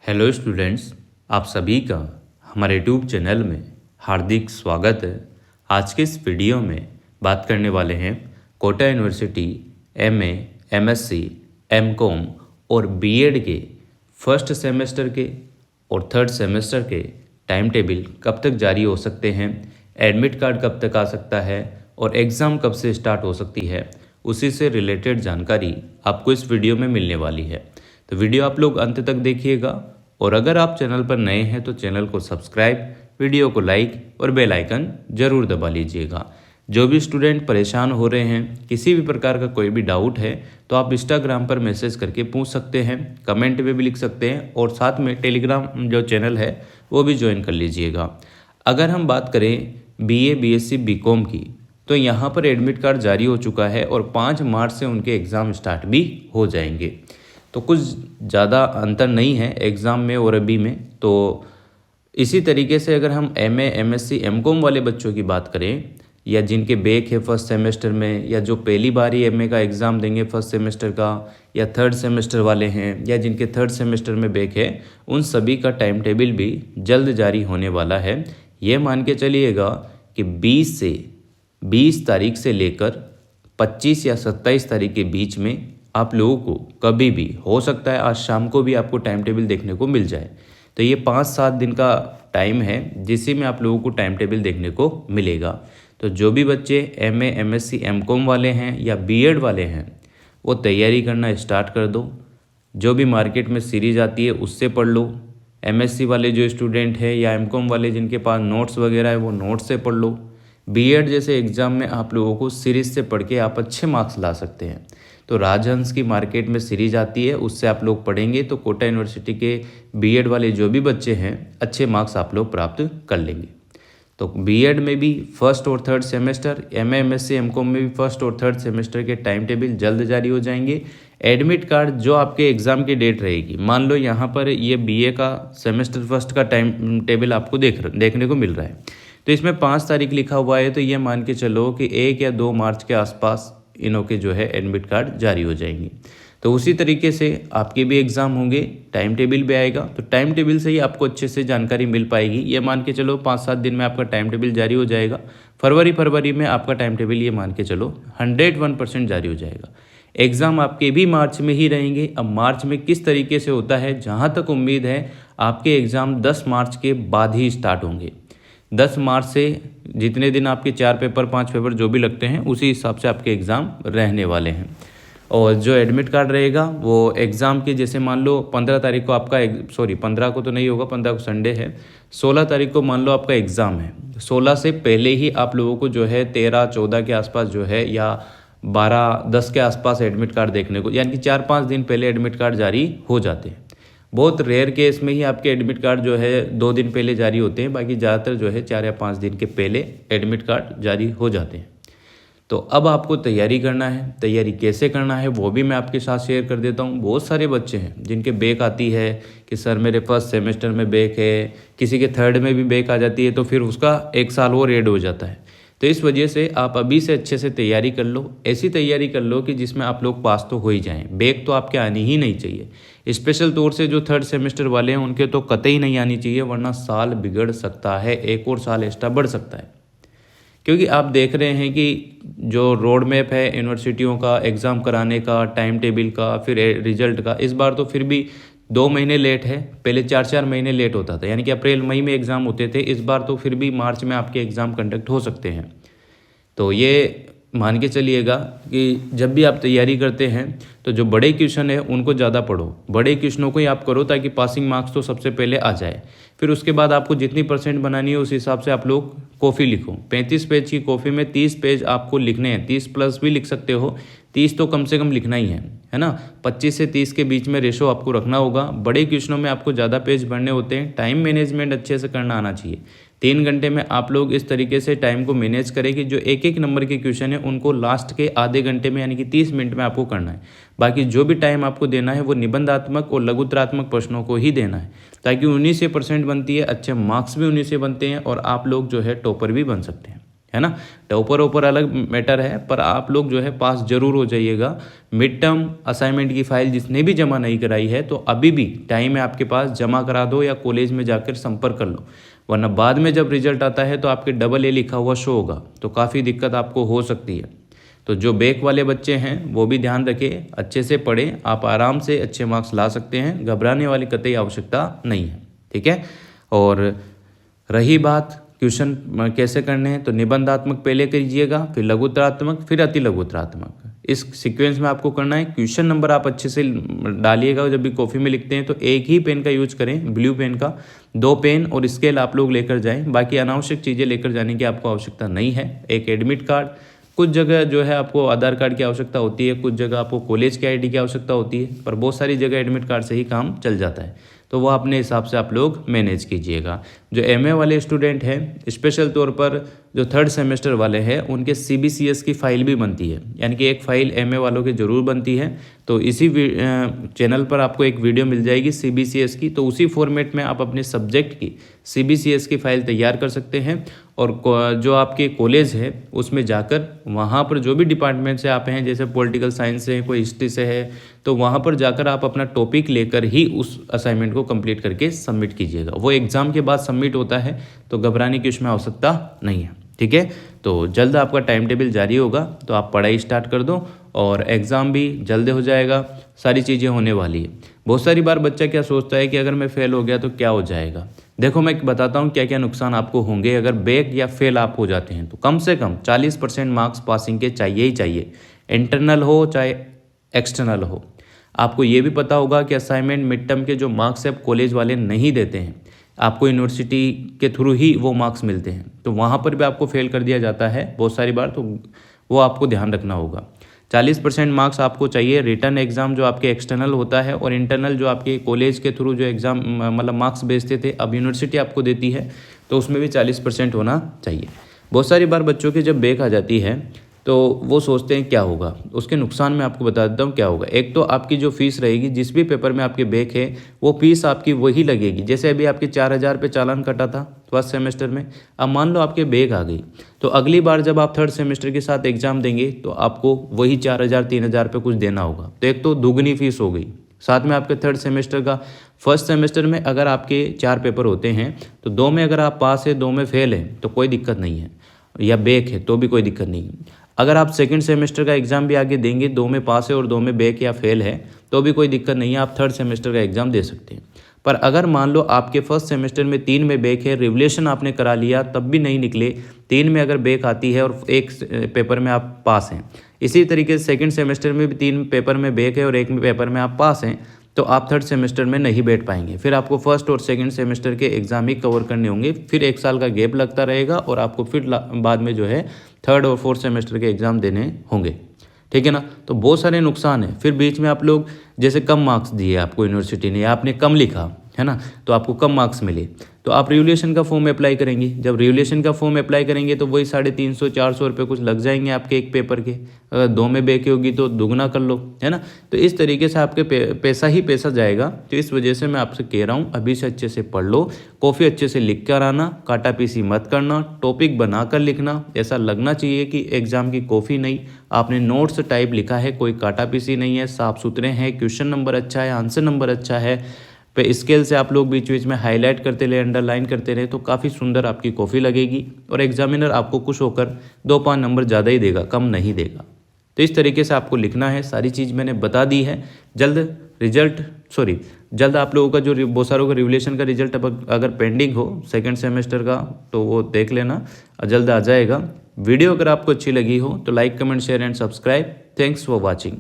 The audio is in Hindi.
हेलो स्टूडेंट्स, आप सभी का हमारे यूट्यूब चैनल में हार्दिक स्वागत है। आज के इस वीडियो में बात करने वाले हैं Kota university MA, MSc, MCom और बीएड के फर्स्ट सेमेस्टर के और थर्ड सेमेस्टर के टाइम टेबल कब तक जारी हो सकते हैं, एडमिट कार्ड कब तक आ सकता है और एग्ज़ाम कब से स्टार्ट हो सकती है, उसी से रिलेटेड जानकारी आपको इस वीडियो में मिलने वाली है। तो वीडियो आप लोग अंत तक देखिएगा और अगर आप चैनल पर नए हैं तो चैनल को सब्सक्राइब, वीडियो को लाइक और बेल आइकन ज़रूर दबा लीजिएगा। जो भी स्टूडेंट परेशान हो रहे हैं, किसी भी प्रकार का कोई भी डाउट है तो आप इंस्टाग्राम पर मैसेज करके पूछ सकते हैं, कमेंट में भी लिख सकते हैं और साथ में टेलीग्राम जो चैनल है वो भी ज्वाइन कर लीजिएगा। अगर हम बात करें बीए, बीएससी, बीकॉम की, तो यहाँ पर एडमिट कार्ड जारी हो चुका है और 5 मार्च से उनके एग्ज़ाम स्टार्ट भी हो जाएंगे। तो कुछ ज़्यादा अंतर नहीं है एग्ज़ाम में और अभी में। तो इसी तरीके से अगर हम एमए, एमएससी, एमकॉम वाले बच्चों की बात करें या जिनके बैक है फर्स्ट सेमेस्टर में, या जो पहली बार ही एमए का एग्ज़ाम देंगे फर्स्ट सेमेस्टर का, या थर्ड सेमेस्टर वाले हैं, या जिनके थर्ड सेमेस्टर में बैक है, उन सभी का टाइम टेबल भी जल्द जारी होने वाला है। ये मान के चलिएगा कि 20 तारीख से लेकर 25 या 27 तारीख के बीच में आप लोगों को कभी भी हो सकता है आज शाम को भी आपको टाइम टेबल देखने को मिल जाए। तो ये 5-7 दिन का टाइम है जिसी में आप लोगों को टाइम टेबल देखने को मिलेगा। तो जो भी बच्चे एमए, एमएससी, एमकॉम वाले हैं या बीएड वाले हैं वो तैयारी करना स्टार्ट कर दो। जो भी मार्केट में सीरीज आती है उससे पढ़ लो। एमएससी वाले जो स्टूडेंट है या एमकॉम वाले जिनके पास नोट्स वगैरह है वो नोट्स से पढ़ लो। बीएड जैसे एग्ज़ाम में आप लोगों को सीरीज से पढ़ के आप अच्छे मार्क्स ला सकते हैं। तो राजहंस की मार्केट में सीरीज आती है, उससे आप लोग पढ़ेंगे तो कोटा यूनिवर्सिटी के बीएड वाले जो भी बच्चे हैं अच्छे मार्क्स आप लोग प्राप्त कर लेंगे। तो बीएड में भी फर्स्ट और third semester, MA, MSc, MCom में भी फर्स्ट और थर्ड सेमेस्टर के टाइम टेबल जल्द जारी हो जाएंगे। एडमिट कार्ड जो आपके एग्ज़ाम की डेट रहेगी, मान लो यहाँ पर ये बीए का सेमेस्टर फर्स्ट का टाइम टेबल आपको देखने को मिल रहा है, तो इसमें 5 तारीख लिखा हुआ है, तो ये मान के चलो कि 1 या 2 मार्च के आसपास इनों के जो है एडमिट कार्ड जारी हो जाएंगे। तो उसी तरीके से आपके भी एग्ज़ाम होंगे, टाइम टेबल भी आएगा, तो टाइम टेबल से ही आपको अच्छे से जानकारी मिल पाएगी। ये मान के चलो 5-7 दिन में आपका टाइम टेबल जारी हो जाएगा। फरवरी में आपका टाइम टेबल ये मान के चलो 101% जारी हो जाएगा। एग्ज़ाम आपके भी मार्च में ही रहेंगे। अब मार्च में किस तरीके से होता है, जहाँ तक उम्मीद है आपके एग्ज़ाम 10 मार्च के बाद ही स्टार्ट होंगे। 10 मार्च से जितने दिन आपके 4 पेपर 5 पेपर जो भी लगते हैं उसी हिसाब से आपके एग्ज़ाम रहने वाले हैं। और जो एडमिट कार्ड रहेगा वो एग्ज़ाम के, जैसे मान लो 15 तारीख को आपका 15 को तो नहीं होगा, 15 को संडे है, 16 तारीख को मान लो आपका एग्ज़ाम है। 16 से पहले ही आप लोगों को जो है 13-14 के आसपास जो है, या 12-10 के आसपास एडमिट कार्ड देखने को, यानी कि 4-5 दिन पहले एडमिट कार्ड जारी हो जाते हैं। बहुत रेयर केस में ही आपके एडमिट कार्ड जो है 2 दिन पहले जारी होते हैं, बाकी ज़्यादातर जो है 4 या 5 दिन के पहले एडमिट कार्ड जारी हो जाते हैं। तो अब आपको तैयारी करना है। तैयारी कैसे करना है वो भी मैं आपके साथ शेयर कर देता हूँ। बहुत सारे बच्चे हैं जिनके बैक आती है कि सर मेरे फर्स्ट सेमेस्टर में बैक है, किसी के थर्ड में भी बैक आ जाती है, तो फिर उसका 1 साल और ऐड हो जाता है। तो इस वजह से आप अभी से अच्छे से तैयारी कर लो। ऐसी तैयारी कर लो कि जिसमें आप लोग पास तो हो ही जाएं। बैक तो आपके आनी ही नहीं चाहिए। स्पेशल तौर से जो थर्ड सेमेस्टर वाले हैं उनके तो कतई नहीं आनी चाहिए, वरना साल बिगड़ सकता है, एक और साल एक्स्ट्रा बढ़ सकता है। क्योंकि आप देख रहे हैं कि जो रोड मैप है यूनिवर्सिटियों का एग्ज़ाम कराने का, टाइम टेबल का, फिर रिजल्ट का, इस बार तो फिर भी 2 महीने लेट है। पहले 4-4 महीने लेट होता था, यानी कि अप्रैल मई में एग्ज़ाम होते थे। इस बार तो फिर भी मार्च में आपके एग्ज़ाम कंडक्ट हो सकते हैं। तो ये मान के चलिएगा कि जब भी आप तैयारी करते हैं तो जो बड़े क्वेश्चन है उनको ज़्यादा पढ़ो, बड़े क्वेश्चनों को ही आप करो, ताकि पासिंग मार्क्स तो सबसे पहले आ जाए। फिर उसके बाद आपको जितनी % बनानी है उस हिसाब से आप लोग कॉपी लिखो। 35 पेज की कॉपी में 30 पेज आपको लिखने हैं, 30 प्लस भी लिख सकते हो, 30 तो कम से कम लिखना ही है ना। 25 से 30 के बीच में रेशो आपको रखना होगा। बड़े क्वेश्चनों में आपको ज़्यादा पेज भरने होते हैं। टाइम मैनेजमेंट अच्छे से करना आना चाहिए। 3 घंटे में आप लोग इस तरीके से टाइम को मैनेज करें कि जो एक नंबर के क्वेश्चन है उनको लास्ट के आधे घंटे में, यानी कि 30 मिनट में आपको करना है। बाकी जो भी टाइम आपको देना है वो निबंधात्मक और लघुत्तरात्मक प्रश्नों को ही देना है, ताकि 19 से % बनती है, अच्छे मार्क्स भी 19 से बनते हैं और आप लोग जो है टॉपर भी बन सकते हैं, है ना। टॉपर ऊपर अलग मैटर है, पर आप लोग जो है पास जरूर हो जाइएगा। मिड टर्म असाइनमेंट की फाइल जिसने भी जमा नहीं कराई है तो अभी भी टाइम है आपके पास, जमा करा दो या कॉलेज में जाकर संपर्क कर लो, वरना बाद में जब रिजल्ट आता है तो आपके डबल ए लिखा हुआ शो होगा, तो काफ़ी दिक्कत आपको हो सकती है। तो जो बैक वाले बच्चे हैं वो भी ध्यान रखें, अच्छे से पढ़ें, आप आराम से अच्छे मार्क्स ला सकते हैं, घबराने वाली कतई आवश्यकता नहीं है, ठीक है। और रही बात क्वेश्चन कैसे करने हैं, तो निबंधात्मक पहले कीजिएगा, फिर लघुत्तरात्मक, फिर अति लघुत्तरात्मक। इस सीक्वेंस में आपको करना है। क्वेश्चन नंबर आप अच्छे से डालिएगा, जब भी कॉपी में लिखते हैं तो एक ही पेन का यूज करें, ब्लू पेन का। 2 पेन और स्केल आप लोग लेकर जाएं, बाकी अनावश्यक चीज़ें लेकर जाने की आपको आवश्यकता नहीं है। एक एडमिट कार्ड, कुछ जगह जो है आपको आधार कार्ड की आवश्यकता होती है, कुछ जगह आपको कॉलेज की आईडी की आवश्यकता होती है, पर बहुत सारी जगह एडमिट कार्ड से ही काम चल जाता है, तो वो अपने हिसाब से आप लोग मैनेज कीजिएगा। जो एमए वाले स्टूडेंट हैं, स्पेशल तौर पर जो 3rd सेमेस्टर वाले हैं, उनके CBCS की फ़ाइल भी बनती है, यानी कि एक फ़ाइल एमए वालों की ज़रूर बनती है। तो इसी चैनल पर आपको एक वीडियो मिल जाएगी CBCS की, तो उसी फॉर्मेट में आप अपने सब्जेक्ट की CBCS की फ़ाइल तैयार कर सकते हैं। और जो आपके कॉलेज है उसमें जाकर वहाँ पर जो भी डिपार्टमेंट से आप हैं, जैसे पॉलिटिकल साइंस से, कोई हिस्ट्री से है, तो वहाँ पर जाकर आप अपना टॉपिक लेकर ही उस असाइनमेंट को कंप्लीट करके सबमिट कीजिएगा। वो एग्ज़ाम के बाद सबमिट होता है, तो घबराने की उसमें आवश्यकता नहीं है, ठीक है। तो जल्द आपका टाइम टेबल जारी होगा, तो आप पढ़ाई स्टार्ट कर दो और एग्ज़ाम भी जल्द हो जाएगा, सारी चीज़ें होने वाली है। बहुत सारी बार बच्चा क्या सोचता है कि अगर मैं फ़ेल हो गया तो क्या हो जाएगा। देखो मैं बताता हूँ क्या क्या नुकसान आपको होंगे अगर बैक या फेल आप हो जाते हैं। तो कम से कम 40% मार्क्स पासिंग के चाहिए ही चाहिए, इंटरनल हो चाहे एक्सटर्नल हो। आपको ये भी पता होगा कि असाइनमेंट मिड टर्म के जो मार्क्स है कॉलेज वाले नहीं देते हैं, आपको यूनिवर्सिटी के थ्रू ही वो मार्क्स मिलते हैं, तो वहाँ पर भी आपको फेल कर दिया जाता है बहुत सारी बार, तो वो आपको ध्यान रखना होगा। 40% मार्क्स आपको चाहिए रिटर्न एग्ज़ाम जो आपके एक्सटर्नल होता है, और इंटरनल जो आपके कॉलेज के थ्रू जो एग्ज़ाम मतलब मार्क्स भेजते थे, अब यूनिवर्सिटी आपको देती है, तो उसमें भी 40% होना चाहिए। बहुत सारी बार बच्चों की जब बैक आ जाती है तो वो सोचते हैं क्या होगा, उसके नुकसान मैं आपको बता देता हूँ क्या होगा। एक तो आपकी जो फीस रहेगी, जिस भी पेपर में आपके बैक है वो फीस आपकी वही लगेगी, जैसे अभी आपके 4000 पे चालान कटा था फर्स्ट सेमेस्टर में। अब मान लो आपके बैक आ गई, तो अगली बार जब आप 3rd सेमेस्टर के साथ एग्ज़ाम देंगे तो आपको वही 4000 3000 पे कुछ देना होगा, तो एक तो दुगनी फीस हो गई। साथ में आपके 3rd सेमेस्टर का, फर्स्ट सेमेस्टर में अगर आपके 4 पेपर होते हैं तो 2 में अगर आप पास है, 2 में फेल है तो कोई दिक्कत नहीं है, या बैक है तो भी कोई दिक्कत नहीं है। अगर आप 2nd सेमेस्टर का एग्ज़ाम भी आगे देंगे, 2 में पास है और 2 में बैक या फेल है तो भी कोई दिक्कत नहीं है, आप 3rd सेमेस्टर का एग्ज़ाम दे सकते हैं। पर अगर मान लो आपके फर्स्ट सेमेस्टर में 3 में बैक है, रिवलेशन आपने करा लिया तब भी नहीं निकले, 3 में अगर बैक आती है और एक पेपर में आप पास हैं, इसी तरीके से 2nd सेमेस्टर में भी 3 पेपर में बैक है और एक पेपर में आप पास हैं, तो आप 3rd सेमेस्टर में नहीं बैठ पाएंगे। फिर आपको 1st और 2nd सेमेस्टर के एग्ज़ाम ही कवर करने होंगे, फिर 1 साल का गैप लगता रहेगा और आपको फिर बाद में जो है 3rd और 4th सेमेस्टर के एग्ज़ाम देने होंगे, ठीक है ना। तो बहुत सारे नुकसान हैं। फिर बीच में आप लोग जैसे कम मार्क्स दिए आपको यूनिवर्सिटी ने, या आपने कम लिखा है ना, तो आपको कम मार्क्स मिले, तो आप रिवोल्यूशन का फॉर्म अप्लाई करेंगे। जब रिवोल्यूशन का फॉर्म अप्लाई करेंगे तो वही 350-400 रुपये कुछ लग जाएंगे आपके एक पेपर के। अगर 2 में बैक होगी तो दुगना कर लो, है ना। तो इस तरीके से आपके पैसा ही पैसा जाएगा। तो इस वजह से मैं आपसे कह रहा हूँ अभी से अच्छे से पढ़ लो, कॉफ़ी अच्छे से लिख कर आना, काटा पीसी मत करना, टॉपिक बना कर लिखना, ऐसा लगना चाहिए कि एग्ज़ाम की कॉफ़ी नहीं, आपने नोट्स टाइप लिखा है, कोई काटा पीसी नहीं है, साफ़ सुथरे हैं, क्वेश्चन नंबर अच्छा है, आंसर नंबर अच्छा है। पे स्केल से आप लोग बीच बीच में हाईलाइट करते रहे, अंडरलाइन करते रहे, तो काफ़ी सुंदर आपकी कॉफ़ी लगेगी और एग्जामिनर आपको खुश होकर 2-5 नंबर ज़्यादा ही देगा, कम नहीं देगा। तो इस तरीके से आपको लिखना है, सारी चीज़ मैंने बता दी है। जल्द आप लोगों का जो बहुत सारों का रिवोल्यूशन का रिजल्ट अगर पेंडिंग हो 2nd सेमेस्टर का, तो वो देख लेना, जल्द आ जाएगा। वीडियो अगर आपको अच्छी लगी हो तो like, comment, share and subscribe. Thanks for watching.